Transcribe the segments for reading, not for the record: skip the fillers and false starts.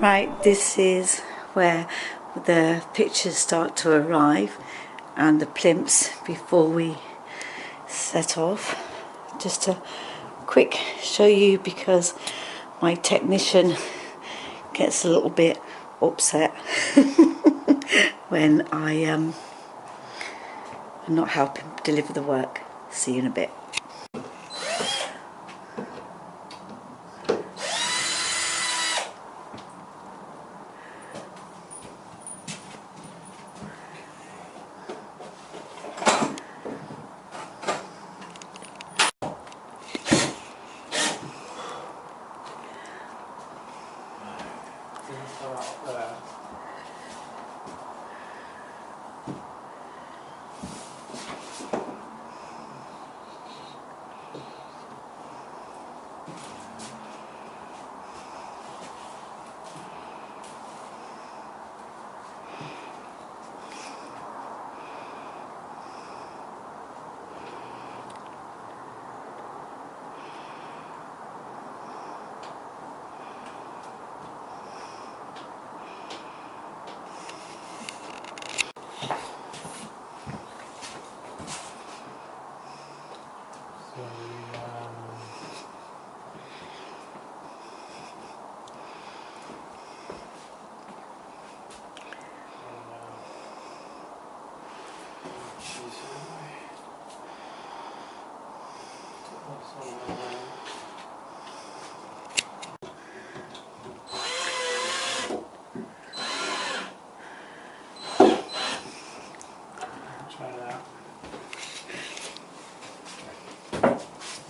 Right, this is where the pictures start to arrive and the plimps before we set off. Just to quick show you, because my technician gets a little bit upset when I am not helping deliver the work. See you in a bit.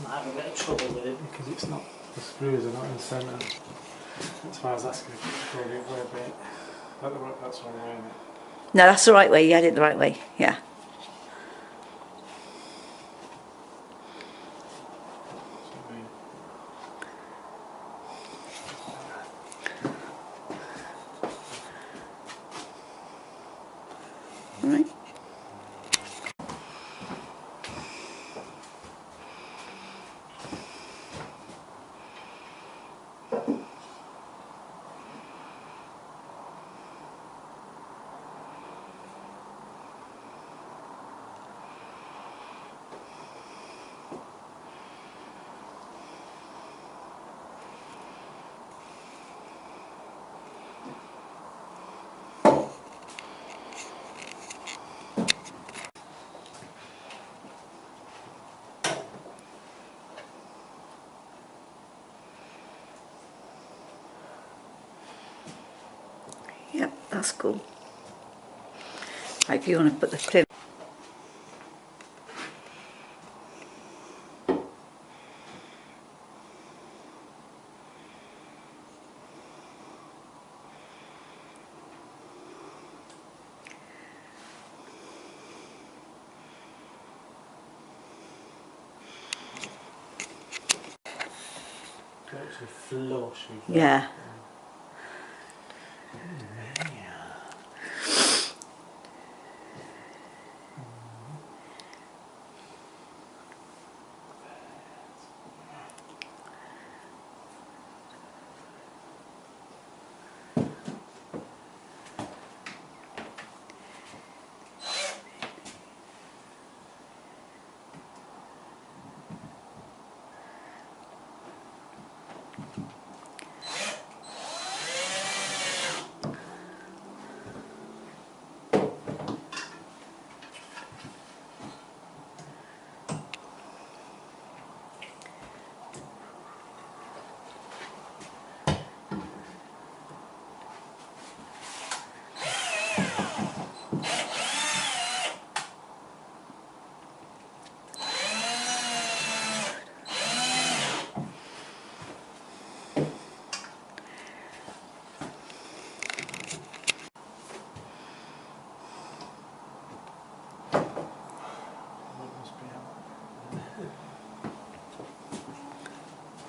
I have a bit of trouble with it because it's not, the screws are not in the centre. That's why I was asking if you could go the other way a bit. That's the wrong way, isn't it? No, that's the right way. You had it the right way. Yeah. All right. Yep, that's cool. Right, if you want to put the clip. Actually flush with that. Yeah.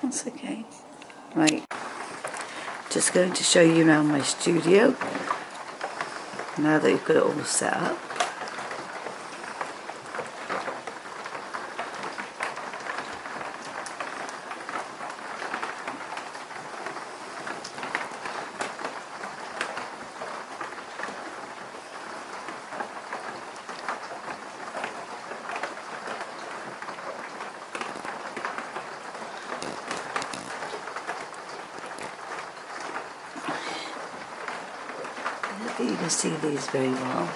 That's okay. Right. Just going to show you around my studio. Now that you've got it all set up. think you can see these very well.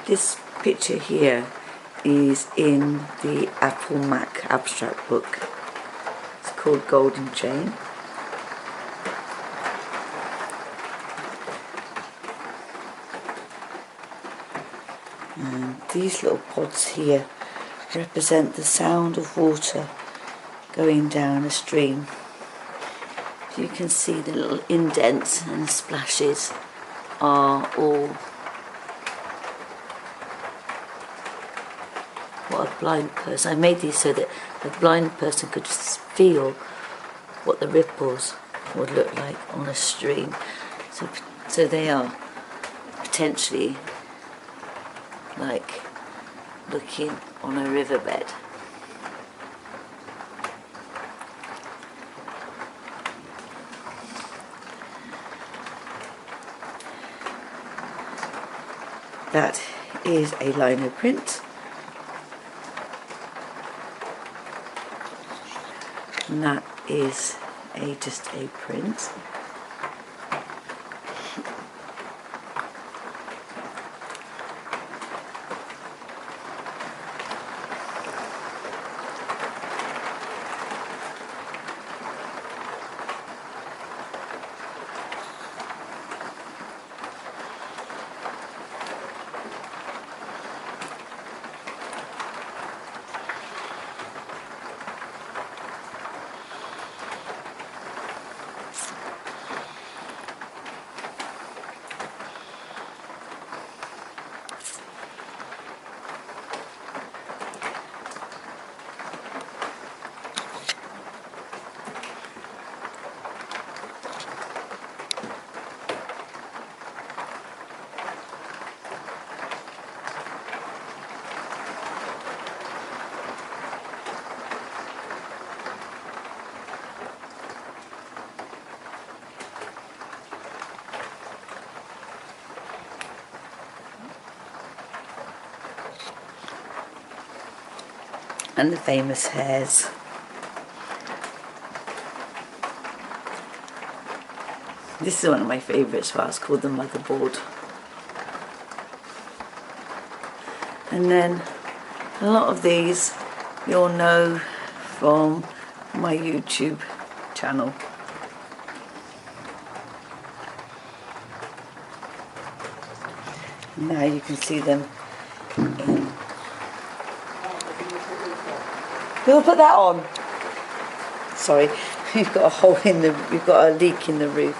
This picture here is in the Apple Mac abstract book. It's called Golden Chain. And these little pods here represent the sound of water going down a stream. You can see the little indents and splashes are all what a blind person, I made these so that a blind person could feel what the ripples would look like on a stream. So they are potentially like looking on a riverbed. That is a lino print. And that is just a print. And the famous hairs. This is one of my favourites, it's called the motherboard. And then a lot of these you'll know from my YouTube channel. Now you can see them in. We'll put that on. Sorry, we've got a hole in the, we've got a leak in the roof.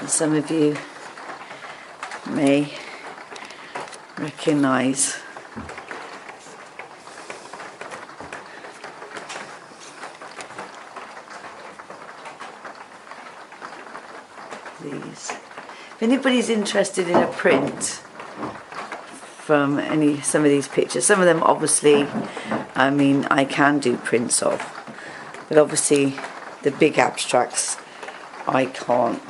And some of you may recognise these. If anybody's interested in a print from some of these pictures, some of them obviously, I mean, I can do prints of, but obviously the big abstracts I can't.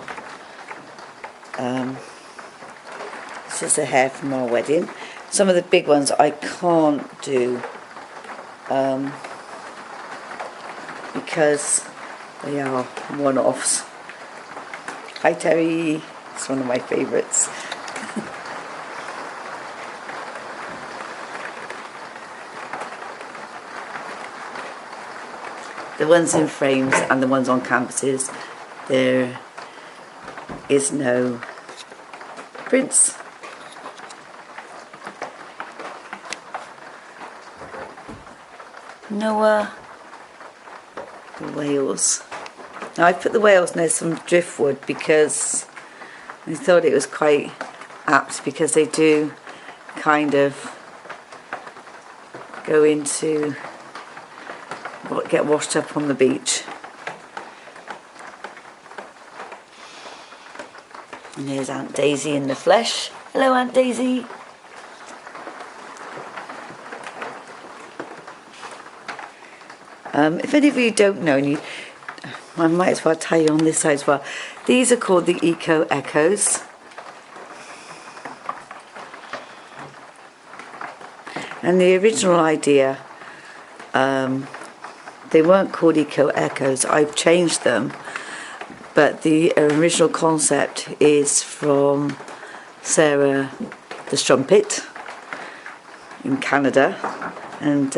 This is the hair from our wedding. Some of the big ones I can't do because they are one-offs. Hi Terry, it's one of my favourites. The ones in frames and the ones on canvases, there is no prints. Noah, the whales. Now I put the whales near some driftwood because I thought it was quite apt, because they do kind of go into, get washed up on the beach. And there's Aunt Daisy in the flesh. Hello Aunt Daisy. If any of you don't know, and I might as well tell you on this side as well, these are called the Eco Echoes. And the original idea, they weren't called Eco Echoes, I've changed them, but the original concept is from Sarah the Strumpet in Canada, and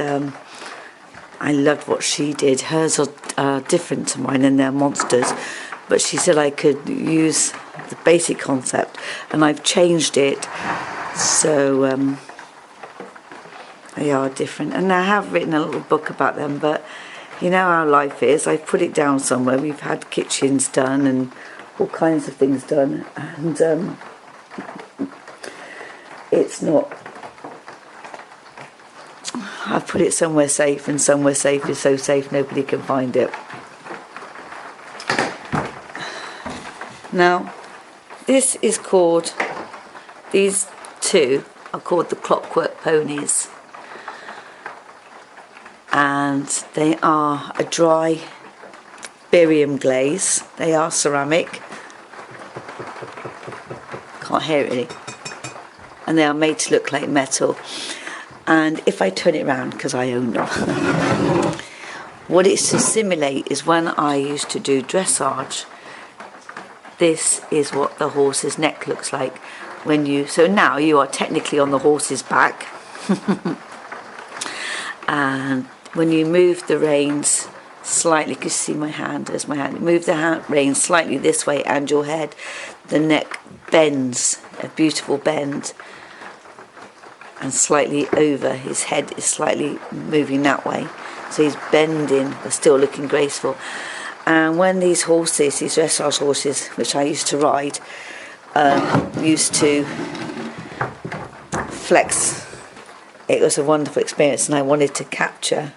I loved what she did. Hers are different to mine and they're monsters, but she said I could use the basic concept, and I've changed it so they are different. And I have written a little book about them, but you know how life is. I've put it down somewhere. We've had kitchens done and all kinds of things done, and it's not. I've put it somewhere safe, and somewhere safe is so safe nobody can find it. Now, this is called, these two are called the Clockwork Ponies, and they are a dry barium glaze. They are ceramic. Can't hear it really. And they are made to look like metal. And if I turn it around, because I own them, what it's to simulate is when I used to do dressage, this is what the horse's neck looks like when you, so now you are technically on the horse's back, and when you move the reins slightly, you can see my hand, there's my hand, move the reins slightly this way and your head, the neck bends, a beautiful bend, and slightly over, his head is slightly moving that way, so he's bending but still looking graceful. And when these horses, these dressage horses, which I used to ride, used to flex, it was a wonderful experience, and I wanted to capture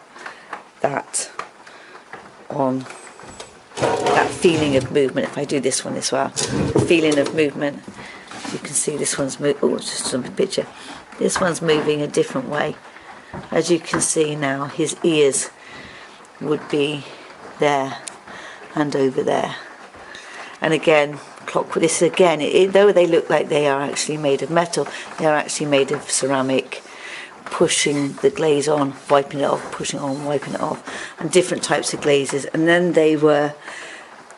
that on that feeling of movement. If I do this one as well, the feeling of movement, you can see this one's oh, just on the picture. This one's moving a different way. As you can see now, his ears would be there and over there. And again, clockwork. This again, though they look like they are actually made of metal, they are actually made of ceramic. Pushing the glaze on, wiping it off, pushing on, wiping it off, and different types of glazes. And then they were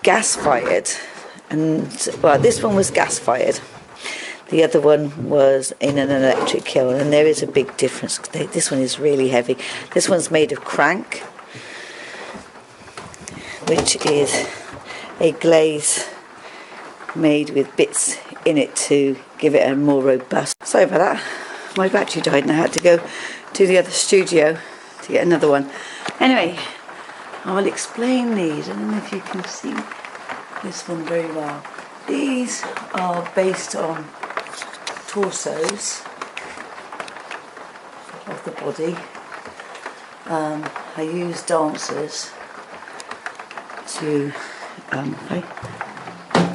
gas fired, and well, this one was gas fired. The other one was in an electric kiln, and there is a big difference. This one is really heavy. This one's made of crank, which is a glaze made with bits in it to give it a more robust. Sorry about that. My battery died and I had to go to the other studio to get another one. Anyway, I'll explain these. I don't know if you can see this one very well. These are based on torsos of the body. I use dancers to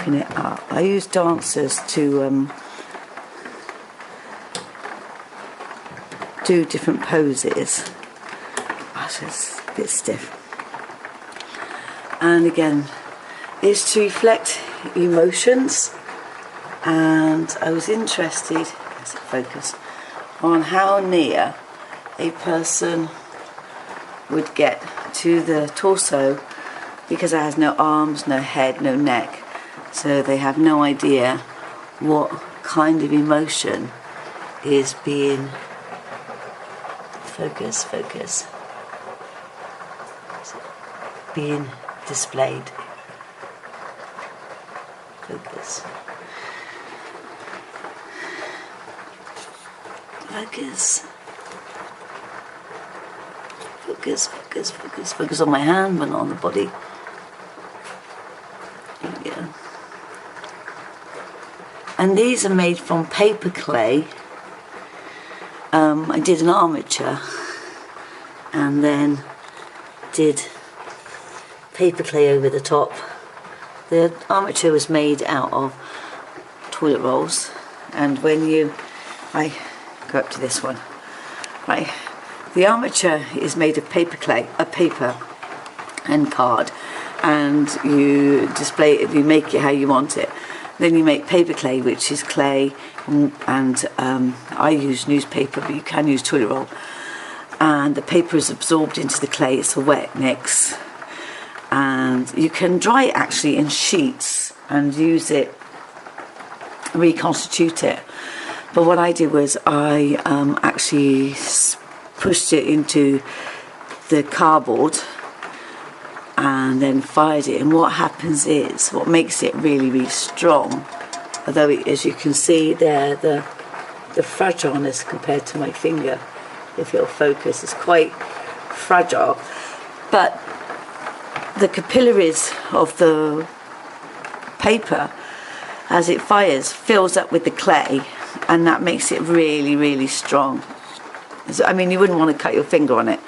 open it up. I use dancers to do different poses. That's just a bit stiff. And again, it's to reflect emotions, and I was interested, as it focus, on how near a person would get to the torso, because it has no arms, no head, no neck, so they have no idea what kind of emotion is being focus being displayed. Focus. Focus on my hand, but not on the body. There we go. And these are made from paper clay. I did an armature and then did paper clay over the top. The armature was made out of toilet rolls, and when I go up to this one, right, the armature is made of paper clay, paper and card, and you display it, you make it how you want it. Then you make paper clay, which is clay, and I use newspaper, but you can use toilet roll. And the paper is absorbed into the clay, it's a wet mix. And you can dry it actually in sheets and use it, reconstitute it. But what I did was I actually pushed it into the cardboard and then fired it, and what happens is, what makes it really, really strong, although as you can see there, the fragileness compared to my finger, if you'll focus, is quite fragile, but the capillaries of the paper, as it fires, fills up with the clay, and that makes it really, really strong. So, I mean, you wouldn't want to cut your finger on it,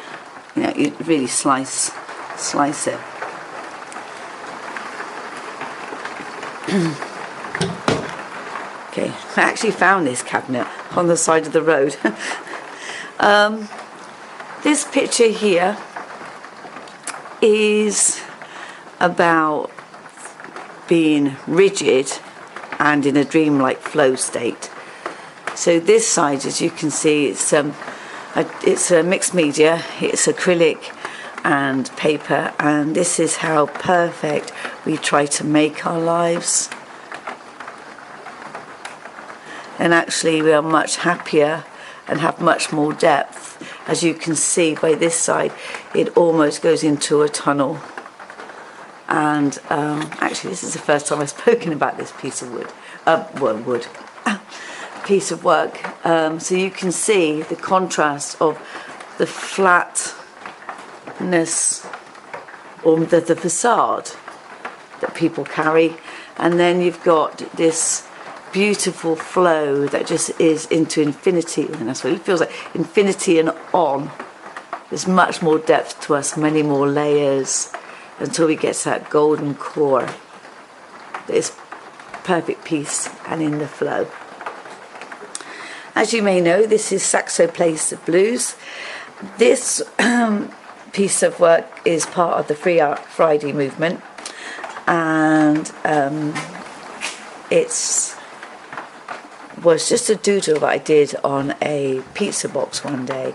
you know, you really slice it. Okay, I actually found this cabinet on the side of the road. This picture here is about being rigid and in a dreamlike flow state. So this side, as you can see, it's a mixed media, it's acrylic and paper, and this is how perfect we try to make our lives. And actually we are much happier and have much more depth. As you can see by this side, it almost goes into a tunnel. And actually this is the first time I've spoken about this piece of piece of work. So you can see the contrast of the flatness or the facade that people carry, and then you've got this beautiful flow that just is into infinity, and that's what it feels like, infinity and on. There's much more depth to us, many more layers, until we get to that golden core. This perfect peace and in the flow. As you may know, this is Saxo Plays the Blues. This piece of work is part of the Free Art Friday movement, and was just a doodle that I did on a pizza box one day,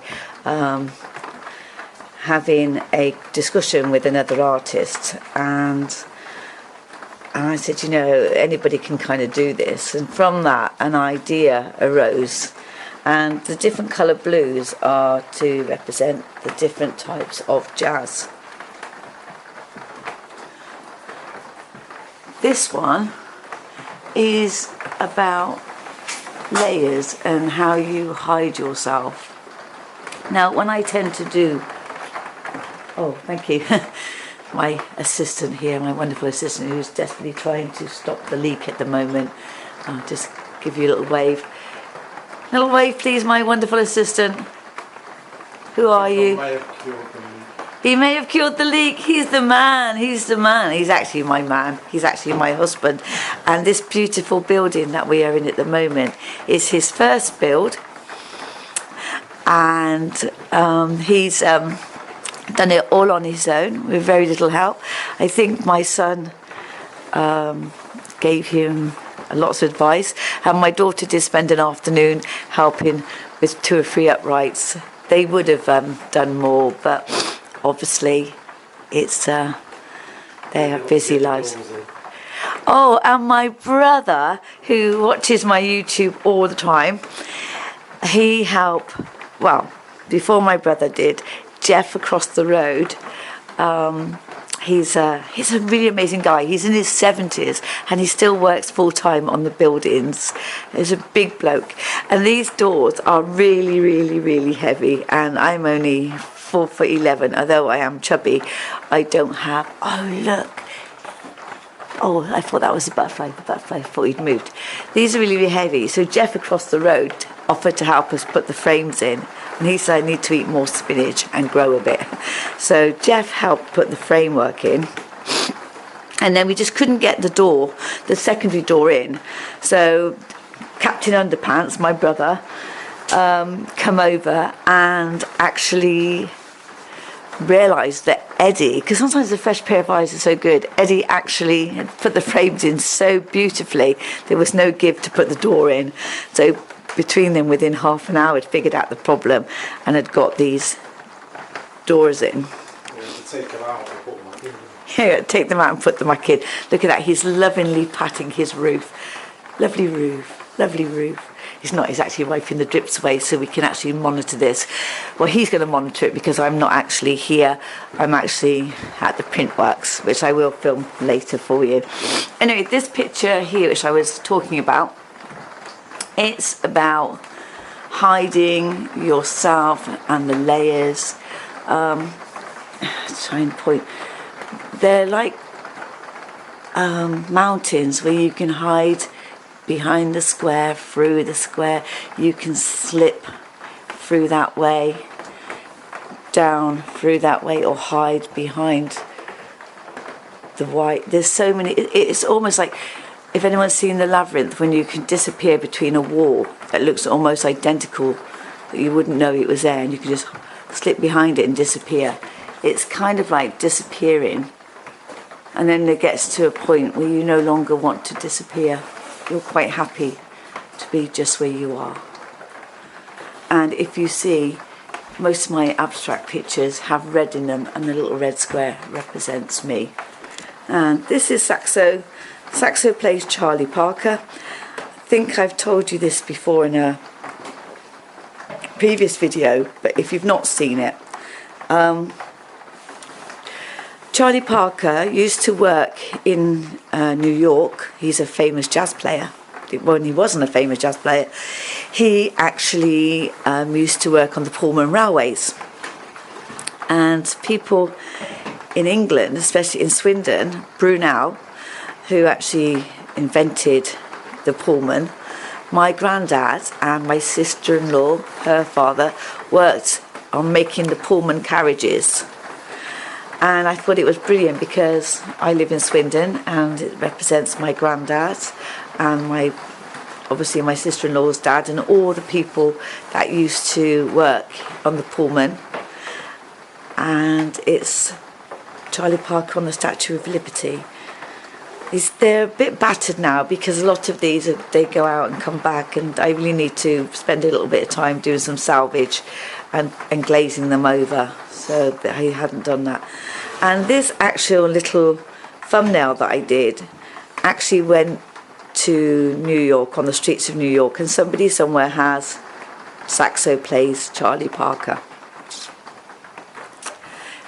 having a discussion with another artist, and I said, you know, anybody can kind of do this, and from that an idea arose, and the different colour blues are to represent the different types of jazz. This one is about layers and how you hide yourself. Now, when I tend to do, oh, thank you, my assistant here, my wonderful assistant, who's desperately trying to stop the leak at the moment. I'll just give you a little wave. Little wave, please, my wonderful assistant. Who are you? He may have cured the leak. He's the man. He's the man. He's actually my man. He's actually my husband. And this beautiful building that we are in at the moment is his first build. And he's done it all on his own with very little help. I think my son gave him lots of advice, and my daughter did spend an afternoon helping with 2 or 3 uprights. They would have done more, but obviously it's they have busy lives. Oh, and my brother, who watches my YouTube all the time, he helped, well, before my brother did, Jeff across the road. He's a really amazing guy. He's in his 70s and he still works full-time on the buildings. He's a big bloke. And these doors are really, really, really heavy, and I'm only 4'11", although I am chubby. I don't have, oh look. Oh, I thought that was a butterfly. The butterfly, I thought he'd moved. These are really, really heavy. So Jeff across the road offered to help us put the frames in. And he said I need to eat more spinach and grow a bit. So Jeff helped put the framework in. And then we just couldn't get the door, the secondary door in. So Captain Underpants, my brother, come over and actually realised that Eddie, because sometimes a fresh pair of eyes are so good, Eddie actually had put the frames in so beautifully, there was no give to put the door in. So between them, within half an hour, had figured out the problem and had got these doors in. Take them out and put them back in. Yeah, take them out and put them back in. Look at that, he's lovingly patting his roof. Lovely roof, lovely roof. He's not, he's actually wiping the drips away so we can actually monitor this. Well, he's going to monitor it because I'm not actually here. I'm actually at the printworks, which I will film later for you. Anyway, this picture here, which I was talking about, it's about hiding yourself and the layers. Try and point. They're like mountains where you can hide behind the square, through the square. You can slip through that way, down through that way, or hide behind the white. There's so many. It's almost like, if anyone's seen the labyrinth, when you can disappear between a wall that looks almost identical, that you wouldn't know it was there, and you can just slip behind it and disappear. It's kind of like disappearing, and then it gets to a point where you no longer want to disappear. You're quite happy to be just where you are. And if you see, most of my abstract pictures have red in them, and the little red square represents me. And this is Saxo. Saxo plays Charlie Parker. I think I've told you this before in a previous video, but if you've not seen it, Charlie Parker used to work in New York. He's a famous jazz player. When he wasn't a famous jazz player, he actually used to work on the Pullman railways. And people in England, especially in Swindon, Brunel, who actually invented the Pullman, my granddad and my sister-in-law, her father, worked on making the Pullman carriages. And I thought it was brilliant because I live in Swindon and it represents my granddad and obviously my sister-in-law's dad and all the people that used to work on the Pullman. And it's Charlie Parker on the Statue of Liberty. They're a bit battered now because a lot of these, they go out and come back, and I really need to spend a little bit of time doing some salvage and glazing them over. So I hadn't done that. And this actual little thumbnail that I did actually went to New York, on the streets of New York, and somebody somewhere has Saxo plays Charlie Parker.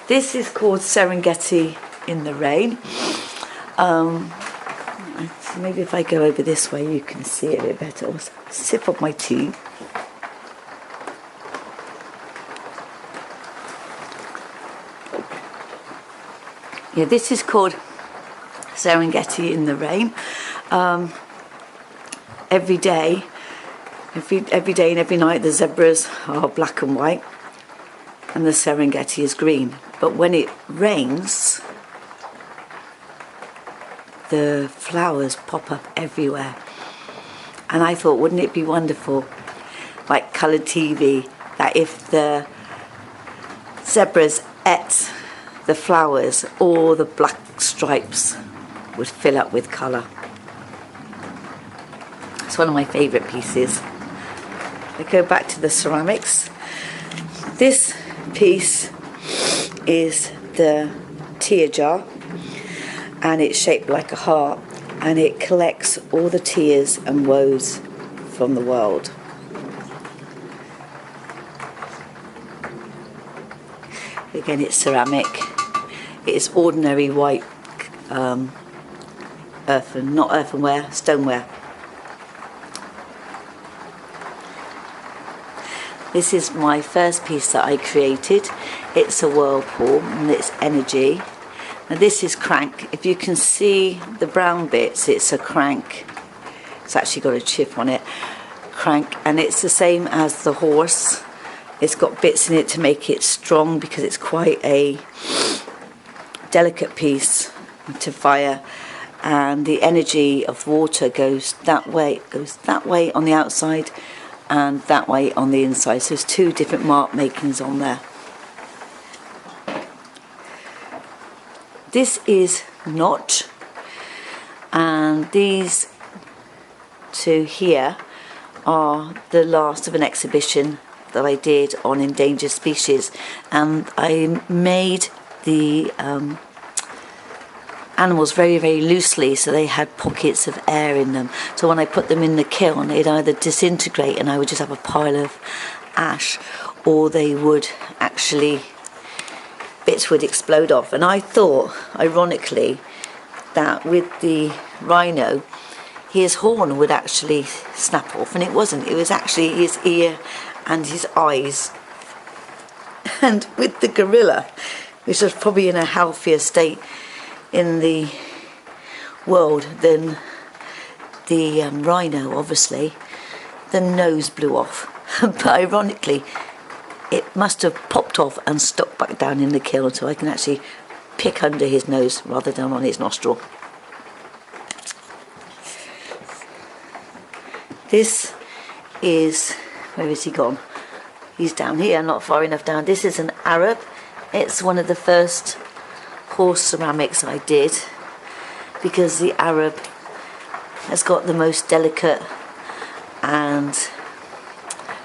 This is called Serengeti in the Rain. Maybe if I go over this way you can see it a bit better. I'll sip of my tea. Yeah, this is called Serengeti in the Rain. Every day and every night the zebras are black and white and the Serengeti is green. but when it rains, the flowers pop up everywhere. And I thought, wouldn't it be wonderful, like coloured TV, that if the zebras ate the flowers, all the black stripes would fill up with colour. It's one of my favourite pieces. I go back to the ceramics. This piece is the tear jar, and it's shaped like a heart, and it collects all the tears and woes from the world. Again, it's ceramic. It's ordinary white not earthenware, stoneware. This is my first piece that I created. It's a whirlpool and it's energy. Now this is crank. If you can see the brown bits, it's a crank. It's actually got a chip on it. Crank, and it's the same as the horse. It's got bits in it to make it strong because it's quite a delicate piece to fire, and the energy of water goes that way on the outside and that way on the inside. So there's two different mark makings on there. This is notch, and these two here are the last of an exhibition that I did on endangered species, and I made the animals very, very loosely, so they had pockets of air in them. So when I put them in the kiln, they'd either disintegrate and I would just have a pile of ash, or they would actually, bits would explode off. And I thought, ironically, that with the rhino, his horn would actually snap off, and it wasn't. It was actually his ear and his eyes. And with the gorilla, which was probably in a healthier state in the world than the rhino, obviously, the nose blew off. But ironically, it must have popped off and stuck back down in the kiln, so I can actually pick under his nose rather than on his nostril. This is, where is he gone? He's down here, not far enough down. This is an Arab. It's one of the first horse ceramics I did, because the Arab has got the most delicate and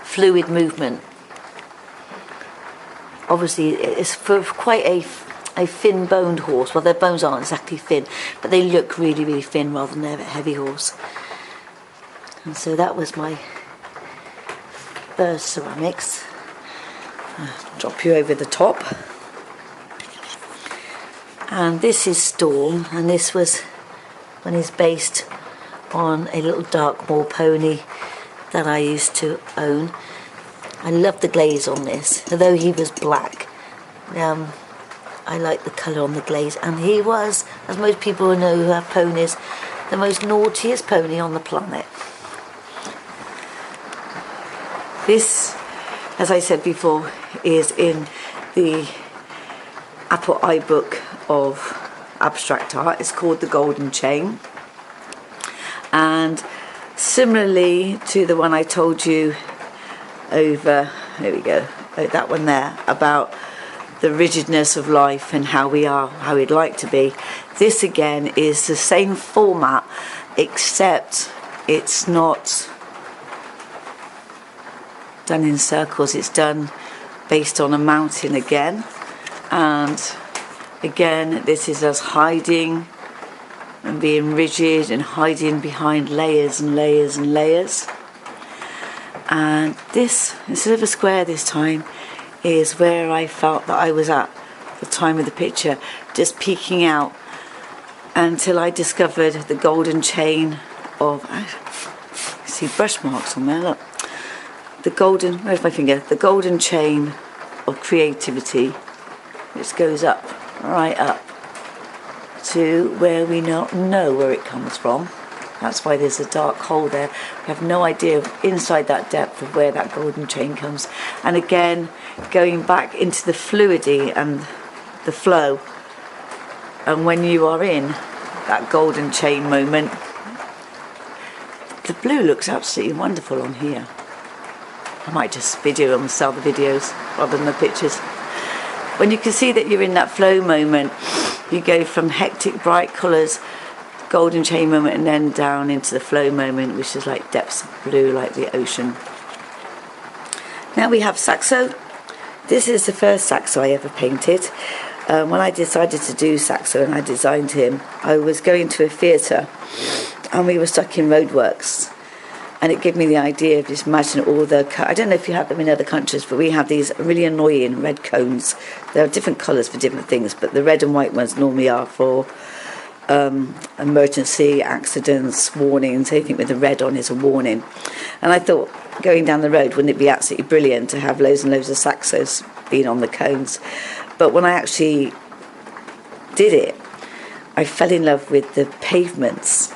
fluid movement. Obviously it's for quite a thin-boned horse. Well, their bones aren't exactly thin, but they look really, really thin rather than a heavy horse. And so that was my first ceramics. I'll drop you over the top. And this is Storm, and this was when he's based on a little dark moor pony that I used to own. I love the glaze on this, although he was black. I like the colour on the glaze, and he was, as most people know who have ponies, the most naughtiest pony on the planet. This, as I said before, is in the Apple iBook of abstract art. It's called The Golden Chain, and similarly to the one I told you over, there we go, that one there, about the rigidness of life and how we are, how we'd like to be. This again is the same format, except it's not done in circles, it's done based on a mountain again. And again, this is us hiding and being rigid and hiding behind layers and layers and layers. And this, instead of a square this time, is where I felt that I was at the time of the picture, just peeking out until I discovered the golden chain of, I see brush marks on there, look. The golden, where's my finger? The golden chain of creativity, which goes up, right up to where we don't know where it comes from. That's why there's a dark hole there. We have no idea inside that depth of where that golden chain comes. And again, going back into the fluidity and the flow. And when you are in that golden chain moment, the blue looks absolutely wonderful on here. I might just video and sell the videos rather than the pictures. When you can see that you're in that flow moment, you go from hectic bright colours, golden chain moment, and then down into the flow moment, which is like depths of blue, like the ocean. Now we have Saxo. This is the first Saxo I ever painted. When I decided to do Saxo and I designed him, I was going to a theatre and we were stuck in roadworks. And it gave me the idea of just imagining all the... I don't know if you have them in other countries, but we have these really annoying red cones. There are different colours for different things, but the red and white ones normally are for emergency, accidents, warnings. Anything with the red on is a warning. And I thought, going down the road, wouldn't it be absolutely brilliant to have loads and loads of Saxos being on the cones? But when I actually did it, I fell in love with the pavements,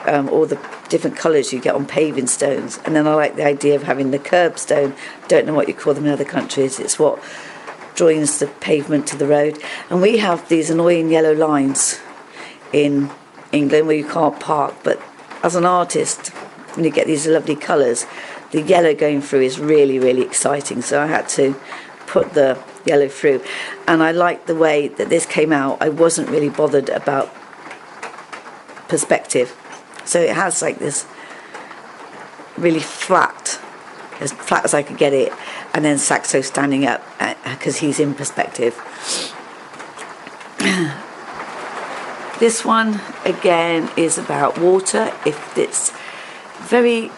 all the different colours you get on paving stones. And then I like the idea of having the curbstone. Don't know what you call them in other countries. It's what joins the pavement to the road. And we have these annoying yellow lines in England where you can't park. But as an artist, when you get these lovely colours, the yellow going through is really, really exciting. So I had to put the yellow through. And I liked the way that this came out. I wasn't really bothered about perspective. So it has like this really flat, as flat as I could get it, and then Saxo standing up because he's in perspective. This one again is about water. If it's very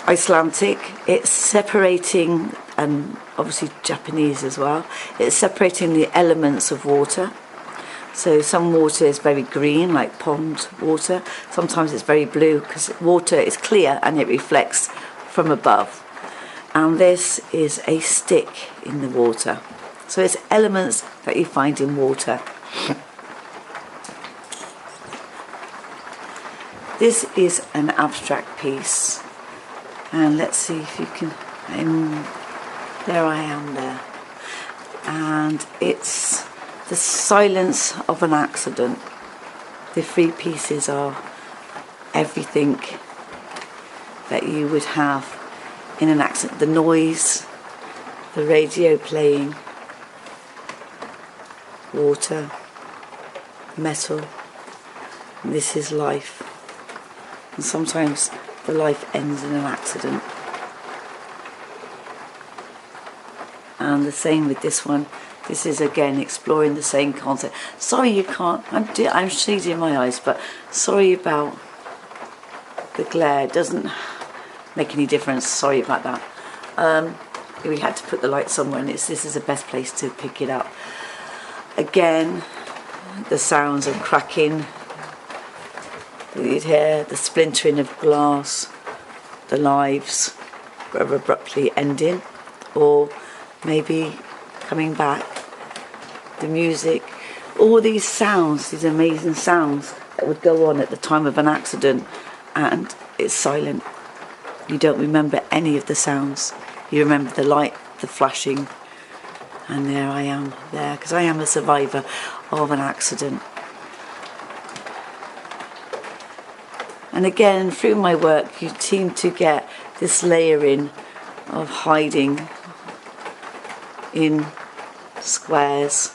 Icelandic, it's separating, and obviously Japanese as well, it's separating the elements of water. So some water is very green, like pond water. Sometimes it's very blue because water is clear and it reflects from above. And this is a stick in the water. So it's elements that you find in water. This is an abstract piece. And let's see if you can... there I am there. And it's the silence of an accident. The three pieces are everything that you would have in an accident. The noise, the radio playing, water, metal. And this is life. And sometimes the life ends in an accident. And the same with this one. This is again exploring the same concept. Sorry you can't, I'm shading my eyes, but sorry about the glare. It doesn't make any difference, sorry about that. We had to put the light somewhere and this is the best place to pick it up. Again, the sounds of cracking, you'd hear the splintering of glass, the lives abruptly ending, or maybe coming back, the music, all these sounds, these amazing sounds that would go on at the time of an accident, and it's silent. You don't remember any of the sounds. You remember the light, the flashing, and there I am there, because I am a survivor of an accident. And again, through my work, you seem to get this layering of hiding in squares.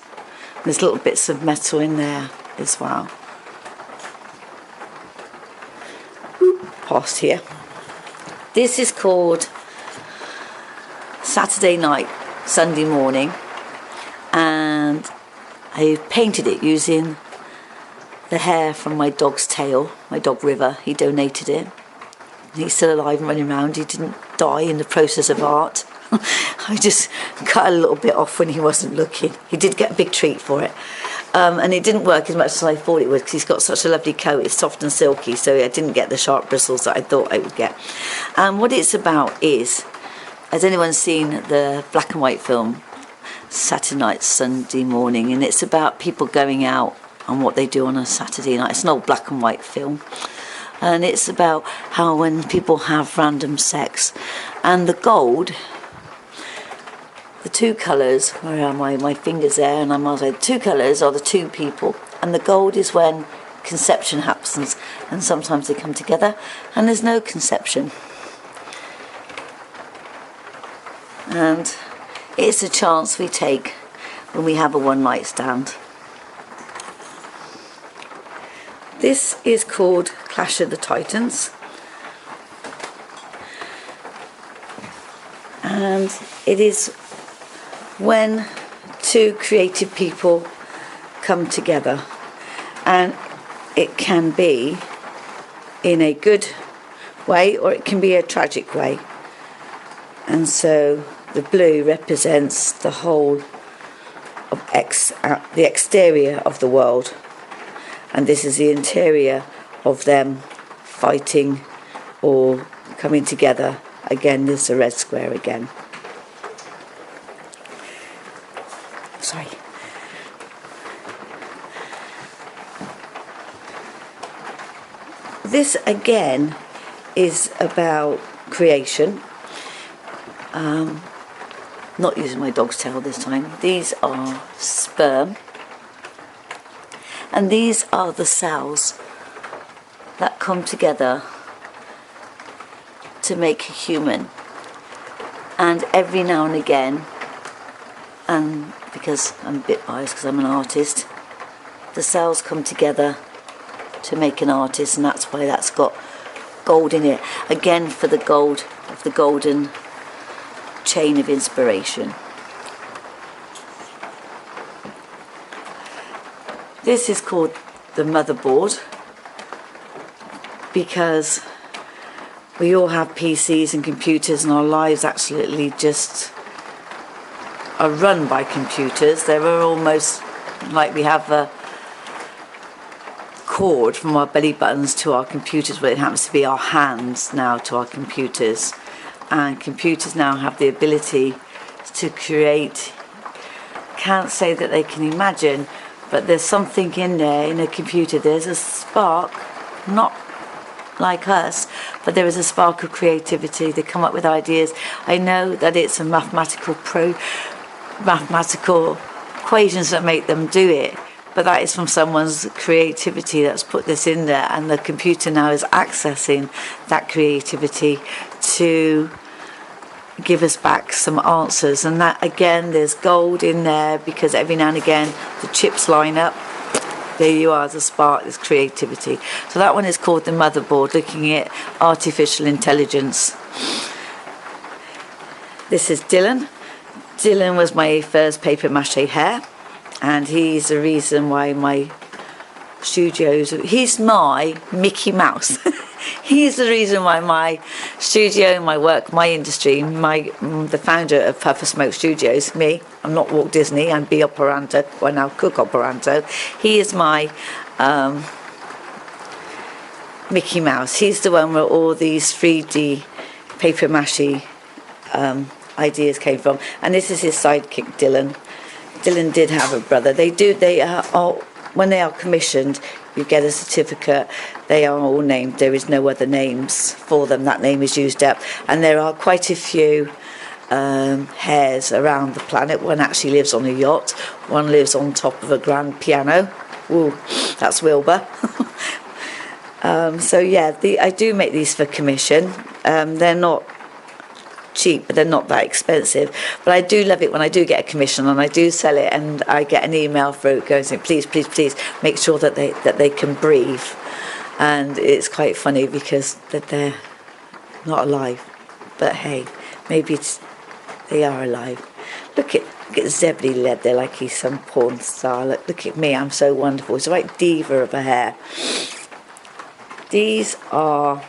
There's little bits of metal in there as well. Past here. This is called Saturday Night, Sunday Morning, and I painted it using the hair from my dog's tail, my dog River. He donated it. He's still alive and running around. He didn't die in the process of art. I just cut a little bit off when he wasn't looking. He did get a big treat for it. And it didn't work as much as I thought it would because he's got such a lovely coat. It's soft and silky, so I didn't get the sharp bristles that I thought I would get. And what it's about is, has anyone seen the black and white film Saturday Night, Sunday Morning? And it's about people going out and what they do on a Saturday night. It's an old black and white film. And it's about how when people have random sex. And the gold the two colours, where are my fingers there, and I'm also, the two colours are the two people, and the gold is when conception happens, and sometimes they come together and there's no conception. And it's a chance we take when we have a one night stand. This is called Clash of the Titans, and it is when two creative people come together, and it can be in a good way or it can be a tragic way. And so the blue represents the whole of the exterior of the world, and this is the interior of them fighting or coming together. Again, there's the red square again. Sorry. This again is about creation. Not using my dog's tail this time. These are sperm, and these are the cells that come together to make a human. And every now and again, and because I'm a bit biased because I'm an artist, the cells come together to make an artist, and that's why that's got gold in it. Again, for the gold of the golden chain of inspiration. This is called the motherboard because we all have PCs and computers, and our lives absolutely just are run by computers. They are almost like we have a cord from our belly buttons to our computers, but it happens to be our hands now to our computers. And computers now have the ability to create, can't say that they can imagine, but there's something in there in a computer. There's a spark, not like us, but there is a spark of creativity. They come up with ideas. I know that it's a mathematical equations that make them do it, but that is from someone's creativity that's put this in there, and the computer now is accessing that creativity to give us back some answers. And that again, there's gold in there because every now and again the chips line up. There you are, the spark, this creativity. So that one is called the motherboard, looking at artificial intelligence. This is Dylan. Dylan was my first paper mache hair, and he's the reason why my studios, he's my Mickey Mouse. He's the reason why my studio, my work, my industry, the founder of Puff Smoke Studios, me, I'm not Walt Disney, I'm B. Operanto, well now Cook Operanto. He is my Mickey Mouse. He's the one where all these 3D paper mache ideas came from. And this is his sidekick, Dylan. Dylan did have a brother. They are when they are commissioned, you get a certificate. They are all named. There is no other names for them. That name is used up. And there are quite a few hairs around the planet. One actually lives on a yacht. One lives on top of a grand piano. Ooh, that's Wilbur. So yeah, I do make these for commission. They're not cheap, but they're not that expensive. But I do love it when I do get a commission and I do sell it, and I get an email through going saying, please make sure that they can breathe. And it's quite funny because they're not alive, but hey, maybe they are alive. Look at Zebly led there like he's some porn star. Look at me, I'm so wonderful. It's a right diva of a hair. These are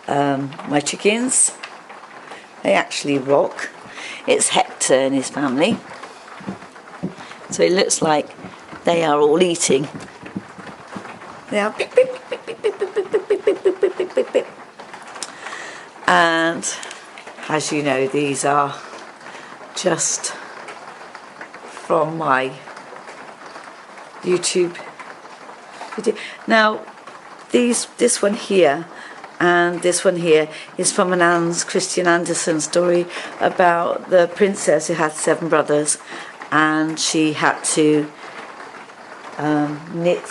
my chickens. They actually rock. It's Hector and his family. So it looks like they are all eating. They are beep, beep, beep, beep, beep, beep, beep, beep, beep, beep, beep, beep, beep, beep. And as you know, these are just from my YouTube video. Now, this one here, And this one here is from an Hans Christian Andersen story about the princess who had 7 brothers, and she had to knit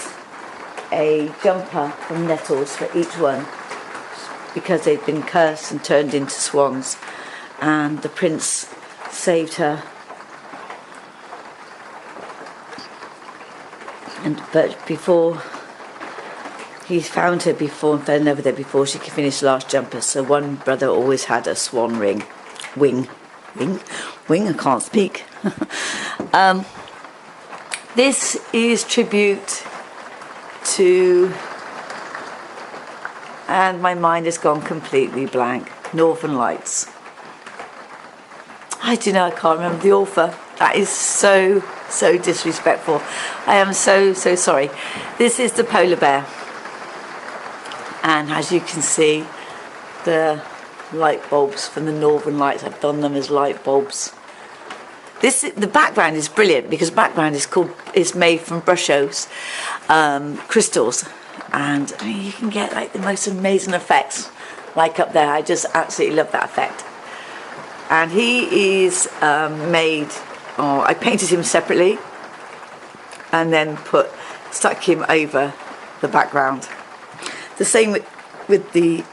a jumper from nettles for each one because they'd been cursed and turned into swans, and the prince saved her. But before he found her before and fell in love with her before she could finish the last jumper, so one brother always had a swan wing, I can't speak. This is tribute to, and my mind has gone completely blank, Northern Lights. I can't remember the author. That is so disrespectful. I am so sorry. This is the polar bear, and as you can see, the light bulbs from the Northern Lights, I've done them as light bulbs. The background is brilliant because the background is made from Brushos crystals, and I mean, you can get like the most amazing effects, like up there. I just absolutely love that effect. And he is I painted him separately and then stuck him over the background. The same with the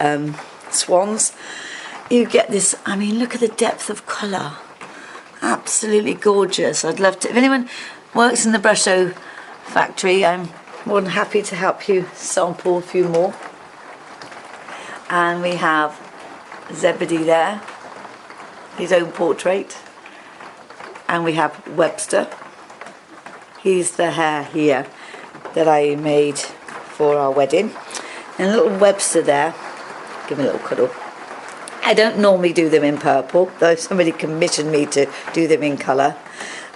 swans. You get this, I mean, look at the depth of colour. Absolutely gorgeous. I'd love to, if anyone works in the Brusho factory, I'm more than happy to help you sample a few more. And we have Zebedee there, his own portrait. And we have Webster. He's the hare here that I made for our wedding. And little Webster there, give him a little cuddle. I don't normally do them in purple, though if somebody commissioned me to do them in colour,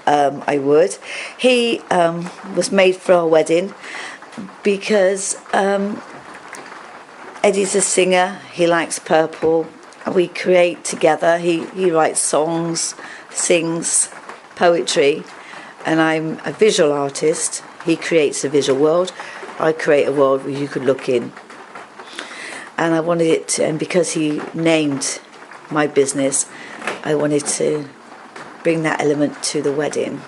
I would. He was made for our wedding because Eddie's a singer, he likes purple, we create together, he writes songs, sings poetry, and I'm a visual artist. He creates a visual world, I create a world where you could look in. And I wanted it to, and because he named my business, I wanted to bring that element to the wedding.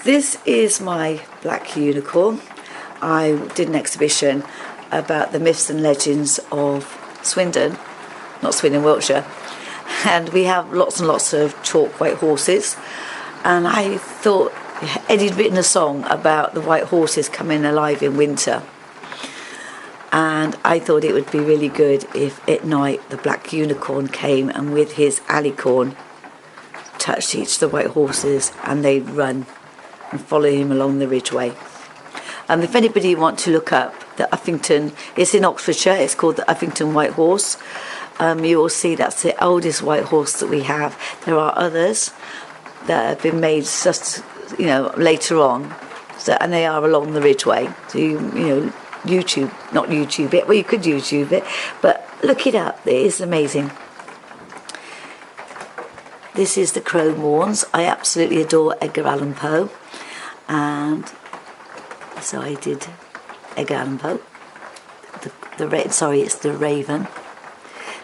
This is my black unicorn. I did an exhibition about the myths and legends of Swindon, not Swindon, Wiltshire, and we have lots and lots of chalk white horses, and I thought Eddie'd written a song about the white horses coming alive in winter. And I thought it would be really good if at night the black unicorn came and with his alicorn touched each of the white horses and they'd run and follow him along the ridgeway. If anybody wants to look up the Uffington, it's in Oxfordshire, it's called the Uffington White Horse. You will see that's the oldest white horse that we have. There are others that have been made just, later on, and they are along the ridgeway. So not YouTube it, well you could YouTube it, but look it up, it is amazing. This is the Crow Morns. I absolutely adore Edgar Allan Poe, and so I did Edgar Allan Poe. It's the Raven.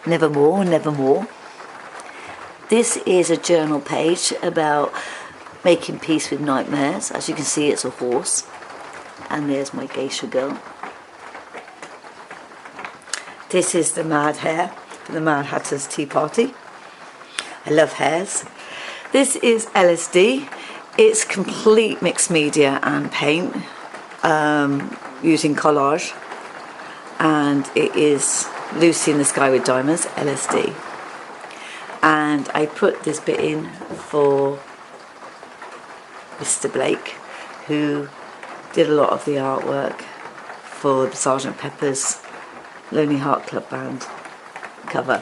Nevermore, Nevermore. This is a journal page about making peace with nightmares. As you can see, it's a horse, and there's my geisha girl. This is the Mad Hare from the Mad Hatter's Tea Party. I love hares. This is LSD. It's complete mixed media and paint using collage, and it is Lucy in the Sky with Diamonds, LSD. And I put this bit in for Mr. Blake, who did a lot of the artwork for the Sgt. Pepper's Lonely Heart Club Band cover.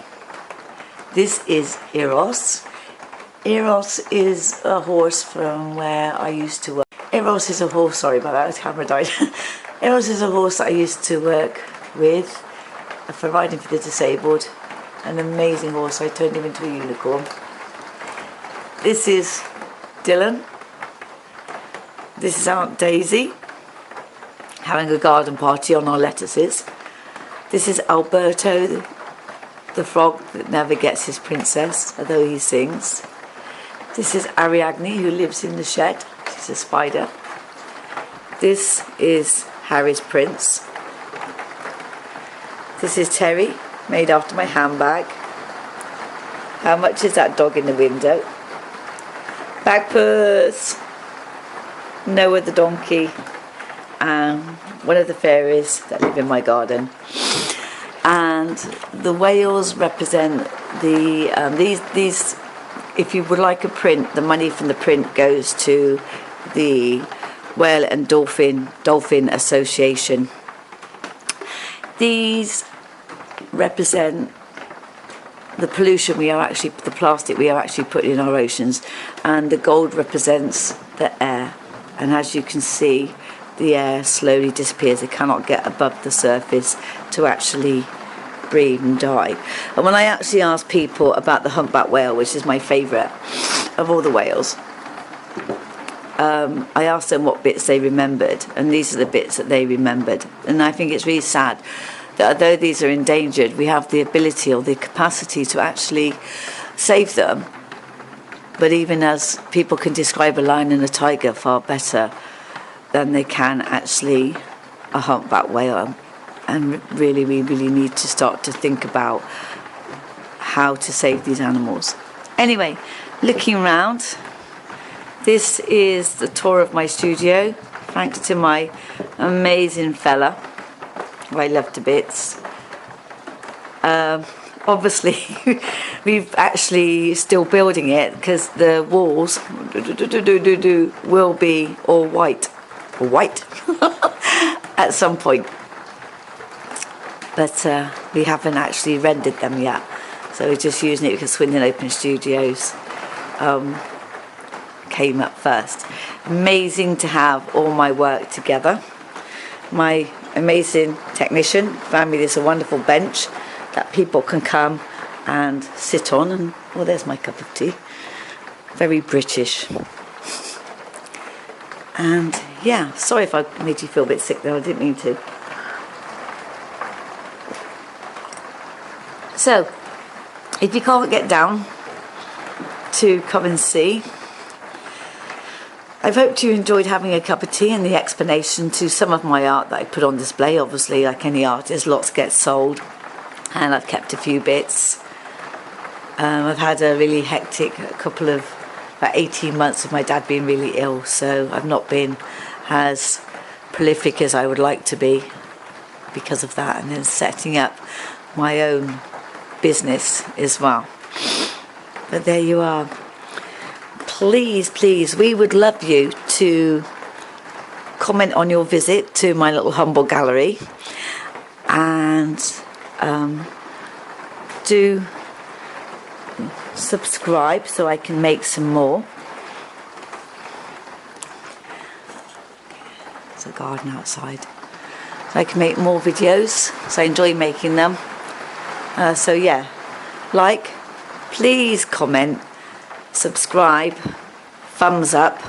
This is Eros. Eros is a horse from where I used to work. Eros is a horse, sorry about that, the camera died. Eros is a horse that I used to work with for riding for the disabled. An amazing horse, I turned him into a unicorn. This is Dylan. This is Aunt Daisy. having a garden party on our lettuces. This is Alberto, the frog that never gets his princess, although he sings. This is Ariadne, who lives in the shed. She's a spider. This is Harry's prince. This is Terry, made after my handbag. How much is that dog in the window? Bagpuss. Noah the donkey. And one of the fairies that live in my garden. And the whales represent the these. If you would like a print, the money from the print goes to the Whale and Dolphin Association. These represent the pollution the plastic we are actually putting in our oceans, and the gold represents the air. And as you can see, the air slowly disappears. It cannot get above the surface to actually breathe and die. And when I actually ask people about the humpback whale, which is my favourite of all the whales, I asked them what bits they remembered, and these are the bits that they remembered. And I think it's really sad that although these are endangered, we have the ability or the capacity to actually save them. But even as people can describe a lion and a tiger far better than they can actually a humpback whale. And really, we really need to start to think about how to save these animals. Anyway, looking around, this is the tour of my studio, thanks to my amazing fella, who I love to bits. Obviously, we've actually still building it because the walls will be all white at some point. But we haven't actually rendered them yet, so we're just using it because Swindon Open Studios came up first. Amazing to have all my work together. My amazing technician found me this wonderful bench that people can come and sit on, and well, there's my cup of tea. Very British. And yeah, sorry if I made you feel a bit sick there, I didn't mean to. So, if you can't get down to come and see, I've hoped you enjoyed having a cup of tea and the explanation to some of my art that I put on display. Obviously, like any artist, lots get sold, and I've kept a few bits. I've had a really hectic couple of about 18 months of my dad being really ill, so I've not been as prolific as I would like to be because of that, and then setting up my own business as well. But there you are. Please, please, we would love you to comment on your visit to my little humble gallery, and do subscribe so I can make some more. There's a garden outside, so I can make more videos, so I enjoy making them. So yeah, like, please comment, subscribe, thumbs up,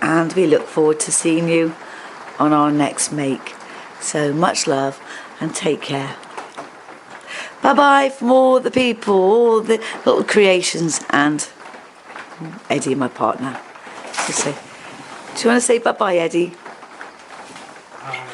and we look forward to seeing you on our next make. So much love and take care. Bye bye from all the people, all the little creations, and Eddie, my partner. Do you want to say bye bye, Eddie? Bye.